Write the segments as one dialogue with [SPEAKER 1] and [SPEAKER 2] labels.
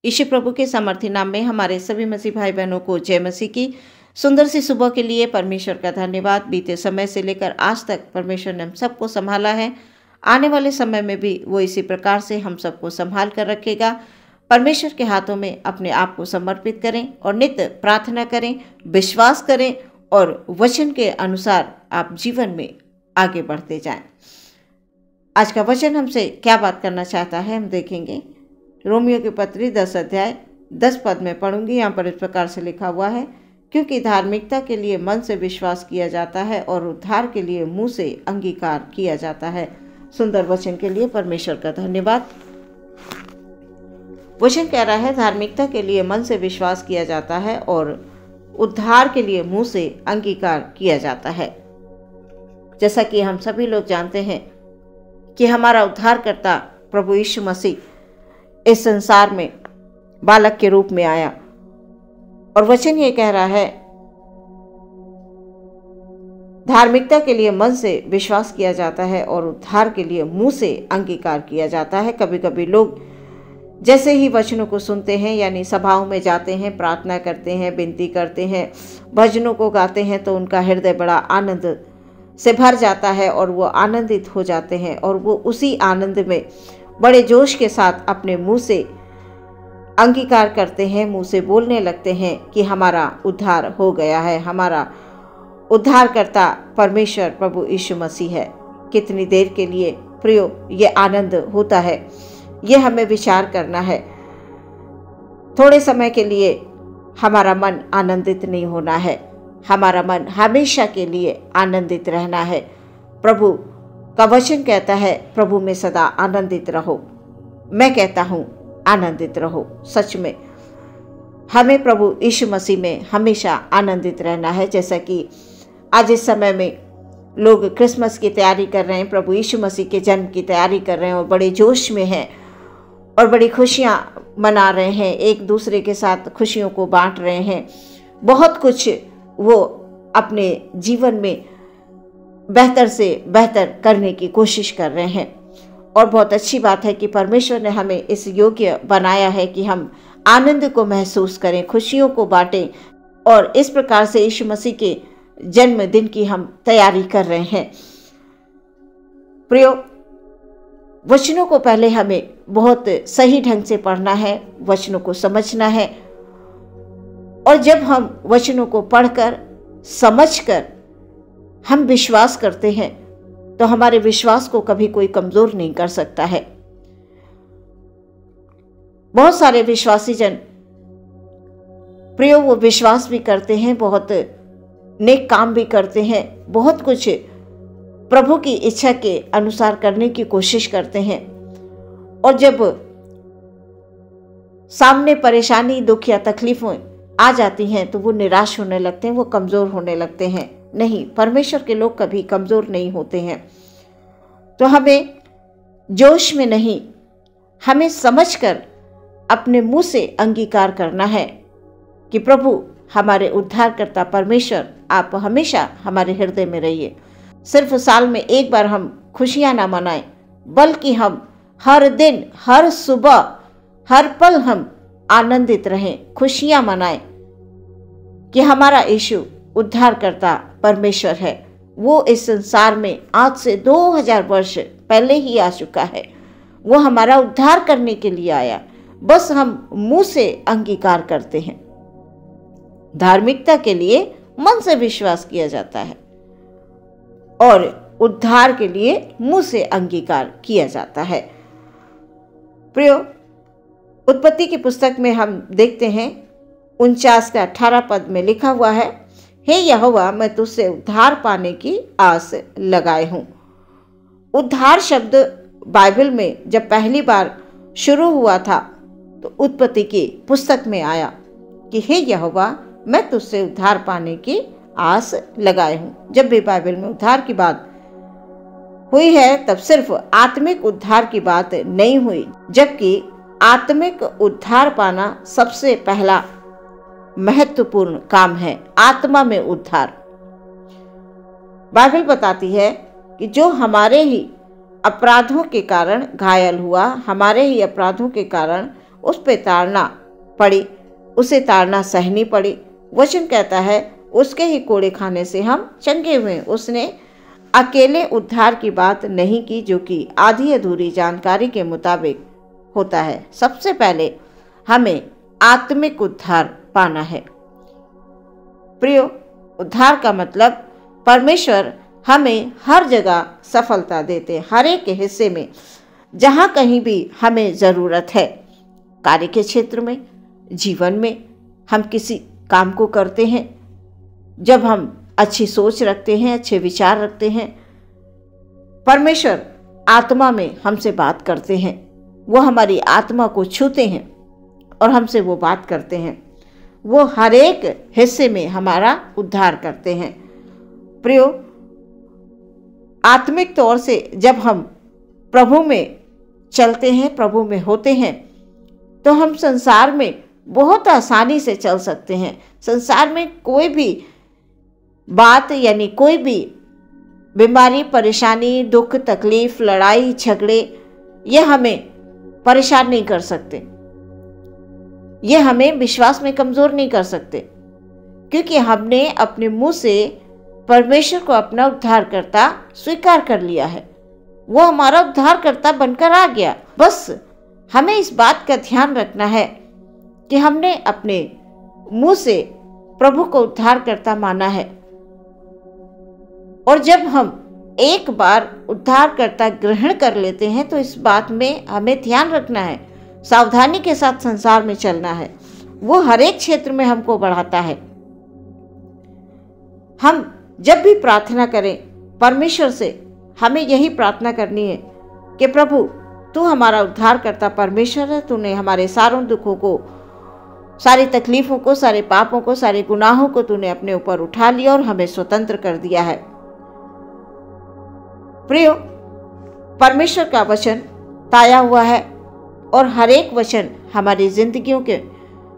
[SPEAKER 1] यीशु प्रभु के सामर्थ्य नाम में हमारे सभी मसीह भाई बहनों को जय मसीह की। सुंदर सी सुबह के लिए परमेश्वर का धन्यवाद। बीते समय से लेकर आज तक परमेश्वर ने हम सबको संभाला है। आने वाले समय में भी वो इसी प्रकार से हम सबको संभाल कर रखेगा। परमेश्वर के हाथों में अपने आप को समर्पित करें और नित्य प्रार्थना करें, विश्वास करें और वचन के अनुसार आप जीवन में आगे बढ़ते जाएं। आज का वचन हमसे क्या बात करना चाहता है हम देखेंगे। रोमियो की पत्री 10 अध्याय 10 पद में पढ़ूंगी। यहाँ पर इस प्रकार से लिखा हुआ है, क्योंकि धार्मिकता के लिए मन से विश्वास किया जाता है और उद्धार के लिए मुंह से अंगीकार किया जाता है। सुंदर वचन के लिए परमेश्वर का धन्यवाद। वचन कह रहा है, धार्मिकता के लिए मन से विश्वास किया जाता है और उद्धार के लिए मुंह से अंगीकार किया जाता है। जैसा कि हम सभी लोग जानते हैं कि हमारा उद्धारकर्ता प्रभु यीशु मसीह इस संसार में बालक के रूप में आया और वचन ये कह रहा है, धार्मिकता के लिए मन से विश्वास किया जाता है और उद्धार के लिए मुंह से अंगीकार किया जाता है। कभी कभी लोग जैसे ही वचनों को सुनते हैं, यानी सभाओं में जाते हैं, प्रार्थना करते हैं, विनती करते हैं, भजनों को गाते हैं, तो उनका हृदय बड़ा आनंद से भर जाता है और वो आनंदित हो जाते हैं और वो उसी आनंद में बड़े जोश के साथ अपने मुंह से अंगीकार करते हैं, मुंह से बोलने लगते हैं कि हमारा उद्धार हो गया है, हमारा उद्धारकर्ता परमेश्वर प्रभु यीशु मसीह है। कितनी देर के लिए प्रियो ये आनंद होता है, ये हमें विचार करना है। थोड़े समय के लिए हमारा मन आनंदित नहीं होना है, हमारा मन हमेशा के लिए आनंदित रहना है। प्रभु का वचन कहता है, प्रभु में सदा आनंदित रहो। मैं कहता हूँ आनंदित रहो। सच में हमें प्रभु यीशु मसीह में हमेशा आनंदित रहना है। जैसा कि आज इस समय में लोग क्रिसमस की तैयारी कर रहे हैं, प्रभु यीशु मसीह के जन्म की तैयारी कर रहे हैं और बड़े जोश में हैं और बड़ी खुशियाँ मना रहे हैं, एक दूसरे के साथ खुशियों को बांट रहे हैं। बहुत कुछ वो अपने जीवन में बेहतर से बेहतर करने की कोशिश कर रहे हैं और बहुत अच्छी बात है कि परमेश्वर ने हमें इस योग्य बनाया है कि हम आनंद को महसूस करें, खुशियों को बांटें और इस प्रकार से यीशु मसीह के जन्मदिन की हम तैयारी कर रहे हैं। प्रियो, वचनों को पहले हमें बहुत सही ढंग से पढ़ना है, वचनों को समझना है और जब हम वचनों को पढ़कर समझकर हम विश्वास करते हैं तो हमारे विश्वास को कभी कोई कमजोर नहीं कर सकता है। बहुत सारे विश्वासी जन प्रियो वो विश्वास भी करते हैं, बहुत नेक काम भी करते हैं, बहुत कुछ प्रभु की इच्छा के अनुसार करने की कोशिश करते हैं और जब सामने परेशानी, दुख या तकलीफें आ जाती हैं तो वो निराश होने लगते हैं, वो कमजोर होने लगते हैं। नहीं, परमेश्वर के लोग कभी कमजोर नहीं होते हैं। तो हमें जोश में नहीं, हमें समझकर अपने मुंह से अंगीकार करना है कि प्रभु हमारे उद्धारकर्ता परमेश्वर, आप हमेशा हमारे हृदय में रहिए। सिर्फ साल में एक बार हम खुशियां ना मनाएं, बल्कि हम हर दिन, हर सुबह, हर पल हम आनंदित रहें, खुशियां मनाएं कि हमारा यीशु उद्धारकर्ता परमेश्वर है। वो इस संसार में आज से 2000 वर्ष पहले ही आ चुका है। वो हमारा उद्धार करने के लिए आया, बस हम मुंह से अंगीकार करते हैं। धार्मिकता के लिए मन से विश्वास किया जाता है और उद्धार के लिए मुंह से अंगीकार किया जाता है। प्रियो, उत्पत्ति की पुस्तक में हम देखते हैं 49 का 18 पद में लिखा हुआ है, हे यहोवा, मैं तुझसे उद्धार पाने की आस लगाए हूँ। उद्धार शब्द बाइबल में जब पहली बार शुरू हुआ था तो उत्पत्ति की पुस्तक में आया कि हे यहोवा, मैं तुझसे उद्धार पाने की आस लगाए हूँ। जब भी बाइबल में उद्धार की बात हुई है तब सिर्फ आत्मिक उद्धार की बात नहीं हुई, जबकि आत्मिक उद्धार पाना सबसे पहला महत्वपूर्ण काम है। आत्मा में उद्धार। बाइबल बताती है कि जो हमारे ही अपराधों के कारण घायल हुआ, हमारे ही अपराधों के कारण उस पे ताड़ना पड़ी, उसे ताड़ना सहनी पड़ी। वचन कहता है उसके ही कोड़े खाने से हम चंगे हुए। उसने अकेले उद्धार की बात नहीं की, जो कि आधी अधूरी जानकारी के मुताबिक होता है। सबसे पहले हमें आत्मिक उद्धार पाना है। प्रियो, उद्धार का मतलब परमेश्वर हमें हर जगह सफलता देते, हर एक हिस्से में, जहाँ कहीं भी हमें ज़रूरत है। कार्य के क्षेत्र में, जीवन में, हम किसी काम को करते हैं, जब हम अच्छी सोच रखते हैं, अच्छे विचार रखते हैं, परमेश्वर आत्मा में हमसे बात करते हैं। वो हमारी आत्मा को छूते हैं और हमसे वो बात करते हैं। वो हर एक हिस्से में हमारा उद्धार करते हैं। प्रियो, आत्मिक तौर से जब हम प्रभु में चलते हैं, प्रभु में होते हैं, तो हम संसार में बहुत आसानी से चल सकते हैं। संसार में कोई भी बात, यानी कोई भी बीमारी, परेशानी, दुख, तकलीफ, लड़ाई, झगड़े, ये हमें परेशान नहीं कर सकते। ये हमें विश्वास में कमज़ोर नहीं कर सकते, क्योंकि हमने अपने मुंह से परमेश्वर को अपना उद्धारकर्ता स्वीकार कर लिया है। वो हमारा उद्धारकर्ता बनकर आ गया। बस हमें इस बात का ध्यान रखना है कि हमने अपने मुंह से प्रभु को उद्धारकर्ता माना है। और जब हम एक बार उद्धारकर्ता ग्रहण कर लेते हैं, तो इस बात में हमें ध्यान रखना है, सावधानी के साथ संसार में चलना है। वो हर एक क्षेत्र में हमको बढ़ाता है। हम जब भी प्रार्थना करें परमेश्वर से, हमें यही प्रार्थना करनी है कि प्रभु, तू हमारा उद्धारकर्ता परमेश्वर है। तूने हमारे सारों दुखों को, सारी तकलीफों को, सारे पापों को, सारे गुनाहों को तूने अपने ऊपर उठा लिया और हमें स्वतंत्र कर दिया है। प्रियो, परमेश्वर का वचन ताया हुआ है और हर एक वचन हमारी जिंदगियों के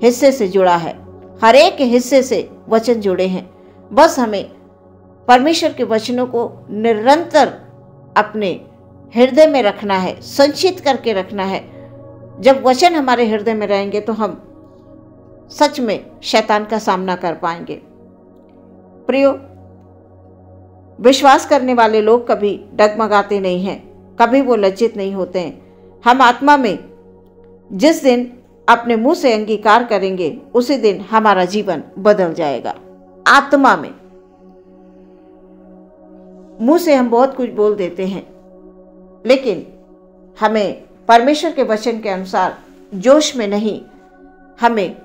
[SPEAKER 1] हिस्से से जुड़ा है। हर एक हिस्से से वचन जुड़े हैं। बस हमें परमेश्वर के वचनों को निरंतर अपने हृदय में रखना है, संचित करके रखना है। जब वचन हमारे हृदय में रहेंगे तो हम सच में शैतान का सामना कर पाएंगे। प्रियो, विश्वास करने वाले लोग कभी डगमगाते नहीं हैं, कभी वो लज्जित नहीं होते हैं। हम आत्मा में जिस दिन अपने मुंह से अंगीकार करेंगे, उसी दिन हमारा जीवन बदल जाएगा। आत्मा में, मुंह से हम बहुत कुछ बोल देते हैं, लेकिन हमें परमेश्वर के वचन के अनुसार जोश में नहीं, हमें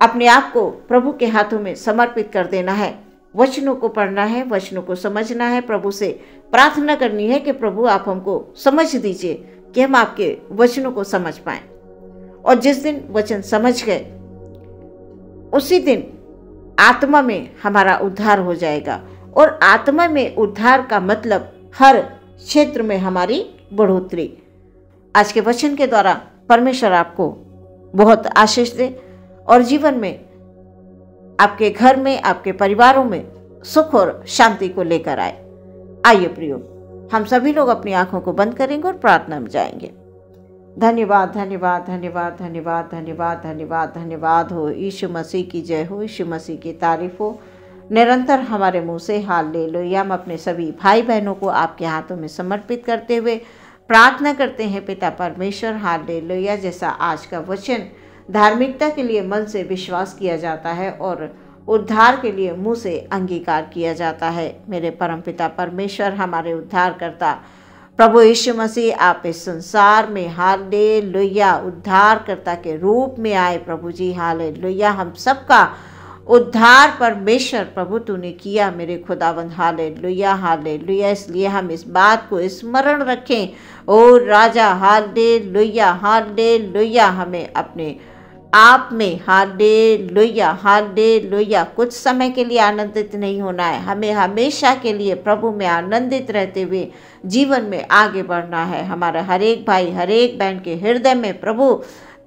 [SPEAKER 1] अपने आप को प्रभु के हाथों में समर्पित कर देना है। वचनों को पढ़ना है, वचनों को समझना है, प्रभु से प्रार्थना करनी है कि प्रभु आप हमको समझ दीजिए कि हम आपके वचनों को समझ पाएं। और जिस दिन वचन समझ गए, उसी दिन आत्मा में हमारा उद्धार हो जाएगा। और आत्मा में उद्धार का मतलब हर क्षेत्र में हमारी बढ़ोतरी। आज के वचन के द्वारा परमेश्वर आपको बहुत आशीष दे और जीवन में, आपके घर में, आपके परिवारों में सुख और शांति को लेकर आए। आइए प्रियो, हम सभी लोग अपनी आंखों को बंद करेंगे और प्रार्थना में जाएंगे। धन्यवाद, धन्यवाद, धन्यवाद, धन्यवाद, धन्यवाद, धन्यवाद, धन्यवाद हो। यीशु मसीह की जय हो, यीशु मसीह की तारीफ हो। निरंतर हमारे मुंह से हालेलुया। हम अपने सभी भाई बहनों को आपके हाथों में समर्पित करते हुए प्रार्थना करते हैं पिता परमेश्वर, हालेलुया। जैसा आज का वचन धार्मिकता के लिए मन से विश्वास किया जाता है और उद्धार के लिए मुंह से अंगीकार किया जाता है। मेरे परमपिता परमेश्वर, हमारे उद्धारकर्ता प्रभु यीशु मसीह, आप इस संसार में हालेलुया उद्धारकर्ता के रूप में आए। प्रभु जी हालेलुया, हम सबका उद्धार परमेश्वर प्रभु तूने किया मेरे खुदावंद, हालेलुया हालेलुया। इसलिए हम इस बात को स्मरण रखें, ओ राजा, हालेलुया हालेलुया। हमें अपने आप में हालेलुया हालेलुया कुछ समय के लिए आनंदित नहीं होना है। हमें हमेशा के लिए प्रभु में आनंदित रहते हुए जीवन में आगे बढ़ना है। हमारा हर एक भाई, हर एक बहन के हृदय में प्रभु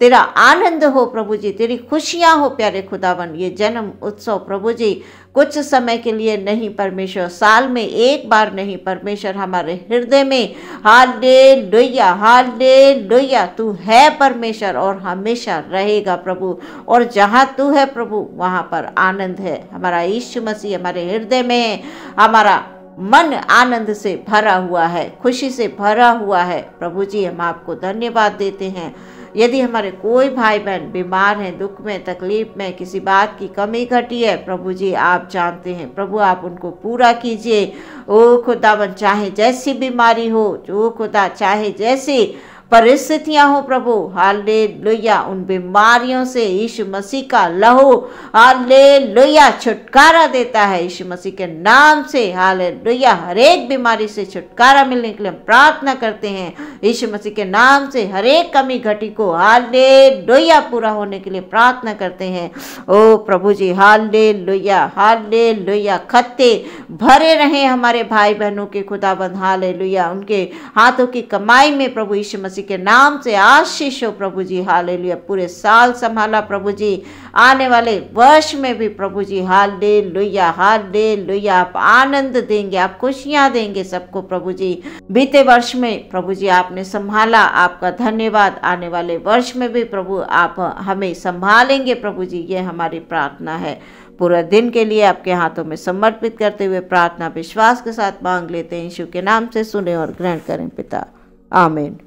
[SPEAKER 1] तेरा आनंद हो प्रभु जी, तेरी खुशियां हो प्यारे खुदावन। ये जन्म उत्सव प्रभु जी कुछ समय के लिए नहीं परमेश्वर, साल में एक बार नहीं परमेश्वर, हमारे हृदय में हालेलुया हालेलुया तू है परमेश्वर और हमेशा रहेगा प्रभु। और जहाँ तू है प्रभु वहाँ पर आनंद है। हमारा यीशु मसीह हमारे हृदय में है, हमारा मन आनंद से भरा हुआ है, खुशी से भरा हुआ है प्रभु जी। हम आपको धन्यवाद देते हैं। यदि हमारे कोई भाई बहन बीमार हैं, दुख में, तकलीफ में, किसी बात की कमी घटी है प्रभु जी आप जानते हैं प्रभु, आप उनको पूरा कीजिए। ओ खुदावन, चाहे जैसी बीमारी हो, जो खुदा चाहे जैसी परिस्थितियां हो प्रभु, हालेलुया उन बीमारियों से यीशु मसीह का लहू हालेलुया छुटकारा देता है। यीशु मसीह के नाम से हालेलुया हर एक बीमारी से छुटकारा मिलने के लिए हम प्रार्थना करते हैं। यीशु मसीह के नाम से हर एक कमी घटी को हालेलुया पूरा होने के लिए प्रार्थना करते हैं। ओ प्रभु जी हालेलुया हालेलुया, खत्ते भरे रहे हमारे भाई बहनों के खुदाबंद, हालेलुया उनके हाथों की कमाई में प्रभु यीशु मसीह के नाम से आशीष हो प्रभु जी, हालेलुया। पूरे साल संभाला प्रभु जी, आने वाले वर्ष में भी प्रभु जी हालेलुया हालेलुया आप आनंद देंगे, आप खुशियां देंगे सबको प्रभु जी। बीते वर्ष में प्रभु जी आपने संभाला, आपका धन्यवाद। आने वाले वर्ष में भी प्रभु आप हमें संभालेंगे प्रभु जी, ये हमारी प्रार्थना है। पूरा दिन के लिए आपके हाथों में समर्पित करते हुए प्रार्थना विश्वास के साथ मांग लेते हैं। यीशु के नाम से सुने और ग्रहण करें पिता, आमीन।